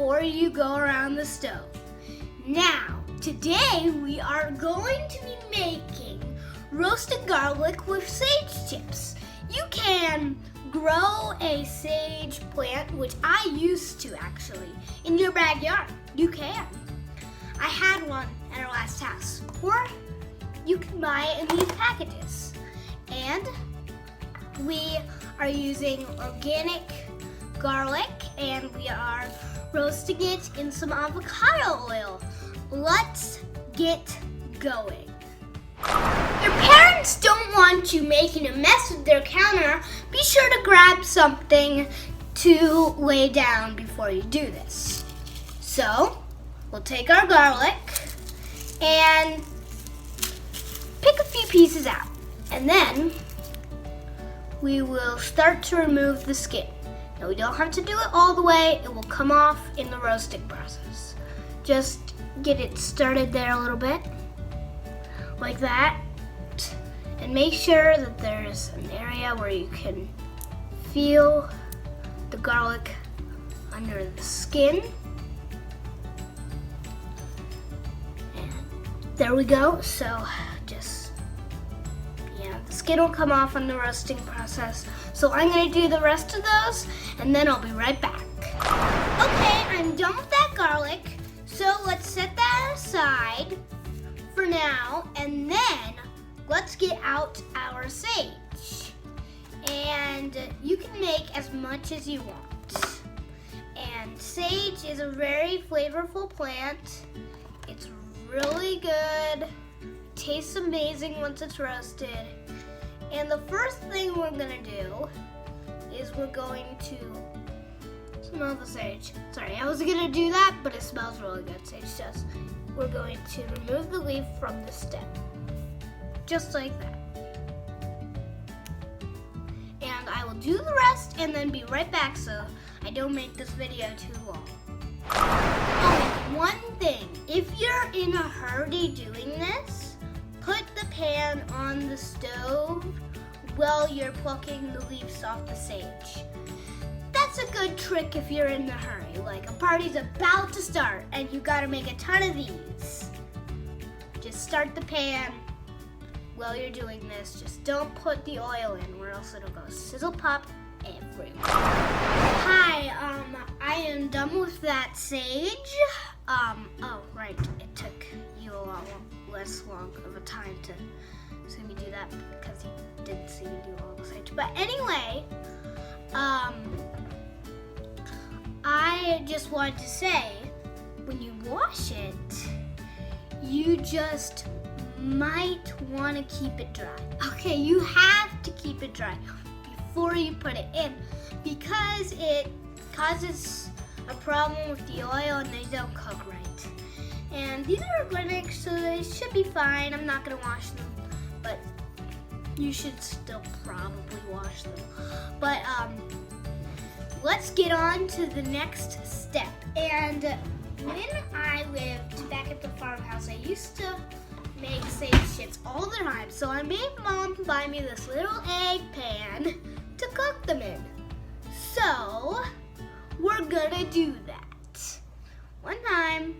before you go around the stove. Now, today we are going to be making roasted garlic with sage chips. You can grow a sage plant, which I used to actually, in your backyard. You can. I had one at our last house, or you can buy it in these packages. And we are using organic garlic, and we are roasting it in some avocado oil. Let's get going. Your parents don't want you making a mess with their counter. Be sure to grab something to lay down before you do this. So, we'll take our garlic and pick a few pieces out. And then we will start to remove the skin. Now, we don't have to do it all the way. It will come off in the roasting process. Just get it started there a little bit, like that. And make sure that there's an area where you can feel the garlic under the skin. And there we go. So the skin will come off in the roasting process. So I'm going to do the rest of those, and then I'll be right back. Okay, I'm done with that garlic. So let's set that aside for now, and then let's get out our sage. And you can make as much as you want. And sage is a very flavorful plant. It's really good. It tastes amazing once it's roasted. And the first thing we're gonna do is we're going to smell the sage. Sorry, I was gonna do that, but it smells really good, sage does. We're going to remove the leaf from the stem, just like that. And I will do the rest and then be right back so I don't make this video too long. Oh, and one thing, if you're in a hurry doing this, put the pan on the stove while you're plucking the leaves off the sage. That's a good trick if you're in a hurry, like a party's about to start and you gotta make a ton of these. Just start the pan while you're doing this. Just don't put the oil in or else it'll go sizzle pop everywhere. Hi, I am done with that sage. Oh right, it took you a lot less long of a time to see me do that because you didn't see me do all the sage. But anyway, I just wanted to say, when you wash it, you just might want to keep it dry. Okay, you have to keep it dry before you put it in because it causes a problem with the oil and they don't cook right. And these are organic, so they should be fine. I'm not going to wash them, but you should still probably wash them. But let's get on to the next step. And when I lived back at the farmhouse, I used to make sage chips all the time. So I made Mom buy me this little egg pan to cook them in. So we're gonna do that. One time,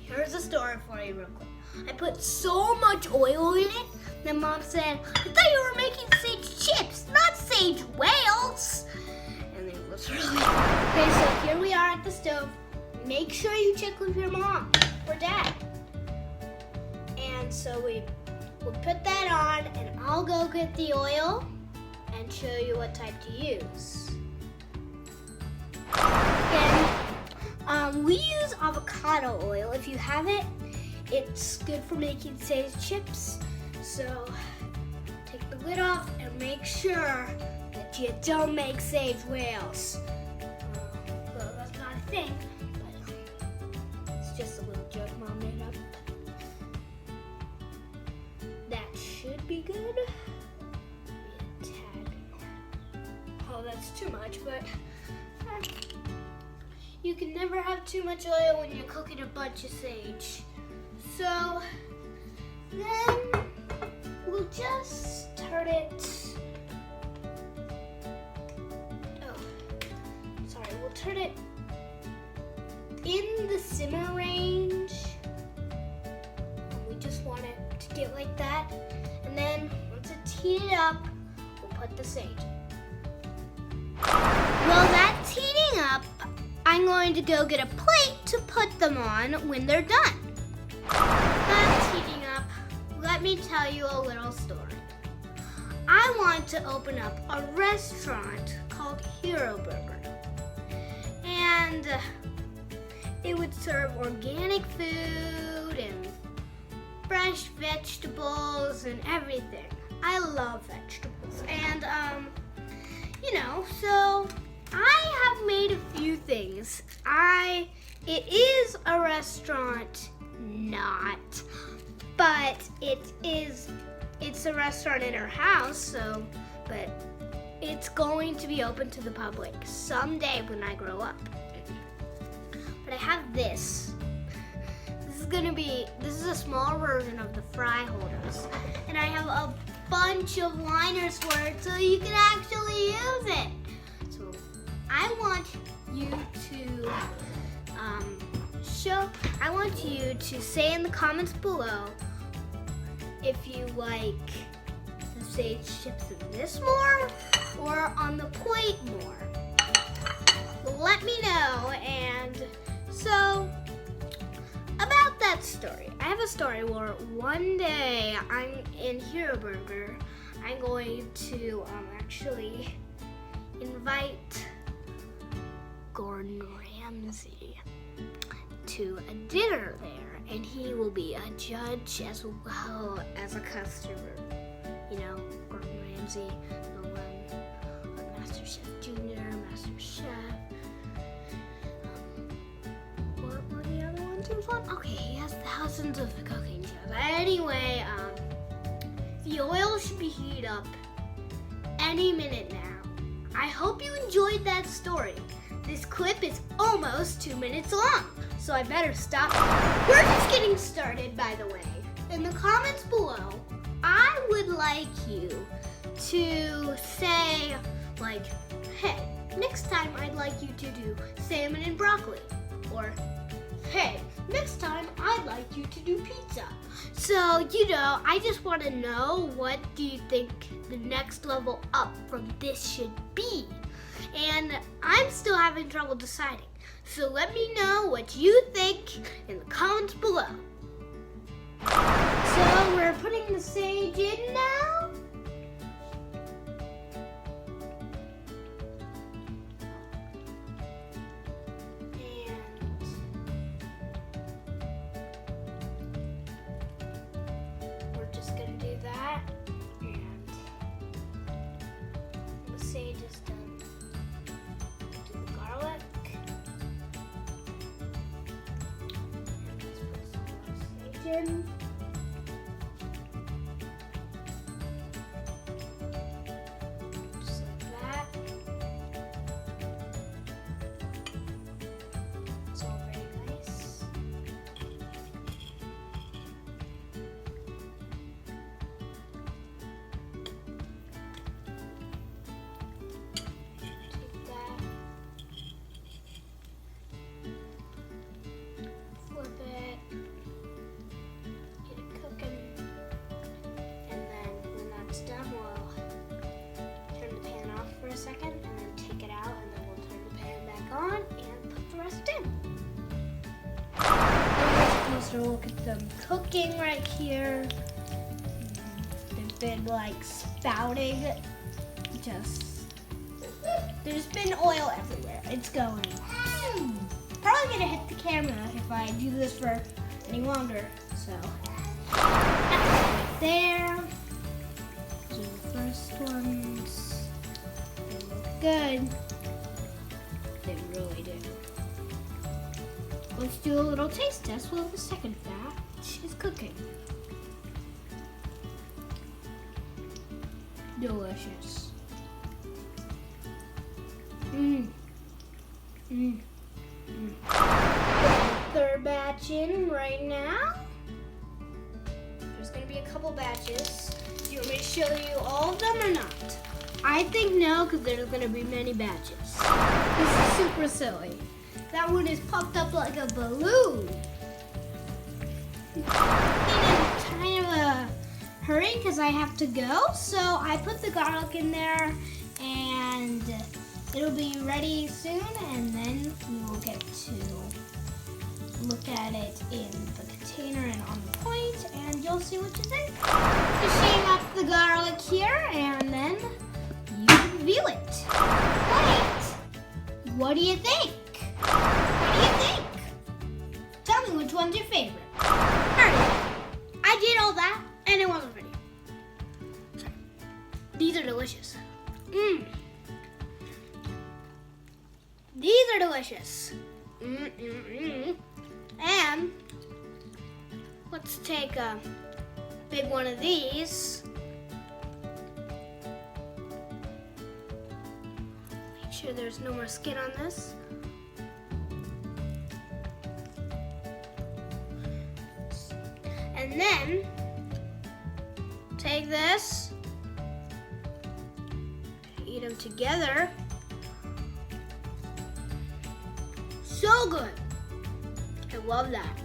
here's a story for you real quick. I put so much oil in it that Mom said, I thought you were making sage chips, not sage whales. And it was really okay, so here we are at the stove. Make sure you check with your mom or dad. And so we'll put that on and I'll go get the oil and show you what type to use. And we use avocado oil. If you have it, it's good for making sage chips. So take the lid off and make sure that you don't make sage whales. Well, that's not a thing, but it's just a little joke Mom made up. That should be good. Maybe a tad more. Oh, that's too much, but you can never have too much oil when you're cooking a bunch of sage. So then we'll just turn it. We'll turn it in the simmer range. We just want it to get like that. And then once it's heated up, we'll put the sage in. While that's heating up, I'm going to go get a plate to put them on when they're done. That's heating up. Let me tell you a little story. I want to open up a restaurant called Hero Burger. And it would serve organic food and fresh vegetables and everything. I love vegetables. And, so I have made a few things. It is a restaurant, not, but it's a restaurant in our house, but it's going to be open to the public someday when I grow up. But I have this. This is a small version of the fry holders. And I have a bunch of liners for it so you can actually use it. So I want you to say in the comments below if you like the sage chips in this more or on the plate more. Let me know. And so about that story, I have a story where one day I'm in Hero Burger. I'm going to actually invite Gordon Ramsay to a dinner there, and he will be a judge as well as a customer. Gordon Ramsay, the one on MasterChef Junior, MasterChef. What were the other ones he was on? Okay, he has thousands of cooking shows. Anyway, the oil should be heated up any minute now. I hope you enjoyed that story. This clip is almost 2 minutes long, so I better stop. We're just getting started, by the way. In the comments below, I would like you to say, hey, next time I'd like you to do salmon and broccoli. Or, hey, next time I'd like you to do pizza. So, I just want to know, what do you think the next level up from this should be? And I'm still having trouble deciding. So let me know what you think in the comments below. So we're putting the sage in now. And we're just going to do that. And the sage is done. In. Just like that. It's all very nice. Take that. Flip it. Done, we'll turn the pan off for a second and then take it out, and then we'll turn the pan back on and put the rest in. We're supposed to look at them cooking right here. They've been spouting. There's been oil everywhere. It's going. Probably gonna hit the camera if I do this for any longer. So that's right there. The first ones, they look good. They really do. Let's do a little taste test while the second batch is cooking. Delicious. Third batch in right now. There's gonna be a couple batches. Do you want me to show you all of them or not? I think no, because there's going to be many batches. This is super silly. That one is puffed up like a balloon. I'm in kind of a hurry because I have to go. So I put the garlic in there and it'll be ready soon, and then we will get to look at it in the container and on the plate, and you'll see what you think. Finishing up the garlic here, and then you reveal it. Wait, what do you think? What do you think? Tell me which one's your favorite. Alright, I did all that, and it wasn't pretty. Sorry. These are delicious. These are delicious. And let's take a big one of these. Make sure there's no more skin on this. And then take this, eat them together. So good. I love that.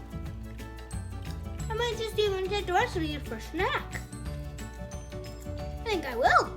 I might just even take the rest of these for a snack. I think I will.